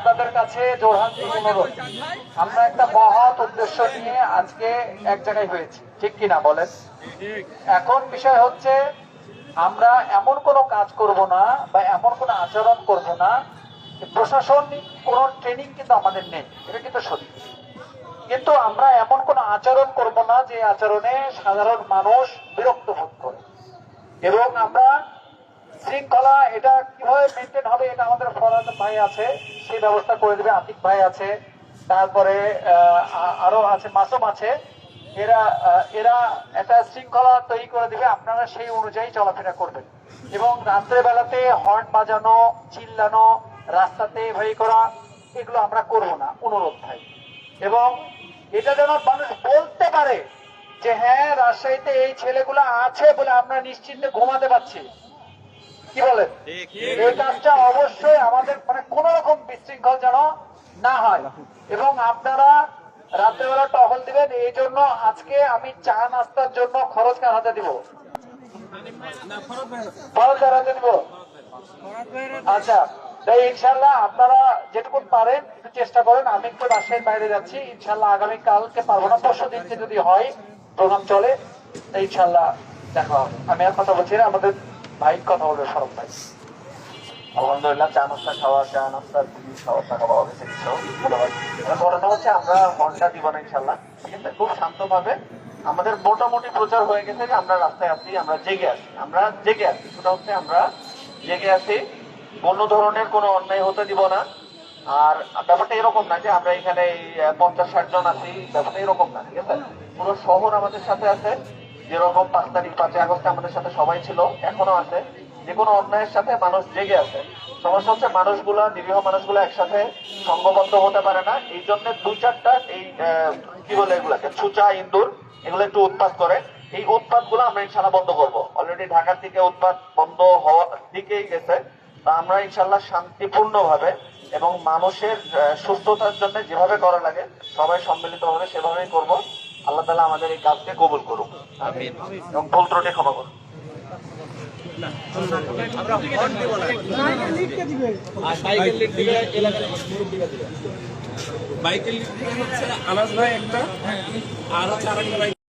আপনাদের কাছে জোরহাত অনুরোধ, আমরা একটা মহৎ উদ্দেশ্য নিয়ে আজকে এক জায়গায় হয়েছি, ঠিক কিনা বলেন? এখন বিষয় হচ্ছে আমরা এমন কোনো কাজ করব না বা এমন কোনো আচরণ করব না, প্রশাসনিক কোনো ট্রেনিং কিন্তু আমাদের নেই, এটা কিন্তু সত্যি। কিন্তু আমরা এমন কোনো আচরণ করব না যে আচরণে সাধারণ মানুষ বিরক্ত বোধ করে। এবং আমরা শৃঙ্খলা এটা কিভাবে মেনটেন হবে, এটা আমাদের ফরাদ ভাই আছে, সেই ব্যবস্থা করে দেবে। আতিক ভাই আছে, তারপরে আরো আছে, মাসুম আছে। এরা এরা একটা শৃঙ্খলা তৈরি করে দিবে, আপনারা সেই অনুযায়ী চলাফেরা করবেন। এবং রাত্রে বেলাতে হর্ন বাজানো, চিল্লানো, রাস্তাতে ভয় করা, এগুলো আমরা করব না, অনুরোধ ভাই। এবং এটা যেন মানুষ বলতে পারে যে হ্যাঁ, রাজশাহীতে এই ছেলেগুলো আছে বলে আমরা নিশ্চিন্তে ঘুমাতে পারছি। কি বলেন? এই কাজটা অবশ্যই আমাদের মানে কোন রকম বিশৃঙ্খল যেন না হয়। এবং আপনারা রাত্রেবেলা টহল দিবেন। এই জন্য আজকে আমি চা নাস্তার জন্য খরচ কার হাতে দিব? খরচ কার হাতে দিব? আচ্ছা, তাই ইনশাল্লাহ আপনারা যেটুকু পারেন একটু চেষ্টা করেন। আমি একটু রাজশাহীর বাইরে যাচ্ছি, ইনশাল্লাহ আগামীকালকে পারবো না, পরশু দিনকে যদি হয় প্রোগ্রাম চলে, ইনশাল্লাহ দেখা হবে। আমি আর কথা বলছি না, আমাদের ভাই কথা বলবে, ফারুক ভাই। আলহামদুলিল্লাহ, চা নাস্তা খাওয়া, চা নাস্তার খাওয়ার টাকা পাওয়া গেছে। ঘটনা হচ্ছে আমরা ঘন্টা দিব না ইনশাল্লাহ, ঠিক আছে? খুব শান্তভাবে আমাদের মোটামুটি প্রচার হয়ে গেছে যে আমরা রাস্তায় আছি, আমরা জেগে আছি, আমরা জেগে আছি। সেটা হচ্ছে আমরা জেগে আছি, কোনো ধরনের কোনো অন্যায় হতে দিব না। আর ব্যাপারটা এরকম না যে আমরা এখানে 50-60 জন আছি, ব্যাপারটা এরকম না, ঠিক আছে? পুরো শহর আমাদের সাথে আছে। যেরকম 5 তারিখ 5 আগস্টে আমাদের সাথে সবাই ছিল, এখনো আছে। যে কোনো অন্যায়ের সাথে মানুষ জেগে আছে। সমস্যা হচ্ছে মানুষগুলা, নিরীহ মানুষগুলো একসাথে সংঘবদ্ধ হতে পারে না। এই জন্য 2-4টা এই কি বলে এগুলাকে, ছুচা ইন্দুর, এগুলো একটু উৎপাত করে। এই উৎপাত গুলো আমরা ইনশাল্লাহ বন্ধ করবো। অলরেডি ঢাকার দিকে উৎপাত বন্ধ হওয়ার দিকেই গেছে। আমরা ইনশাল্লাহ শান্তিপূর্ণ ভাবে এবং মানুষের সুস্থতার জন্য যেভাবে করা লাগে সবাই সম্মিলিত ভাবে সেভাবেই করব। আল্লাহ তাআলা আমাদের এই কাজকে কবুল করুক এবং ভুল ত্রুটি ক্ষমা করুন। বাইকের লিফট হচ্ছে আনাস ভাই একটা, আর হচ্ছে আরেকটা বাইক।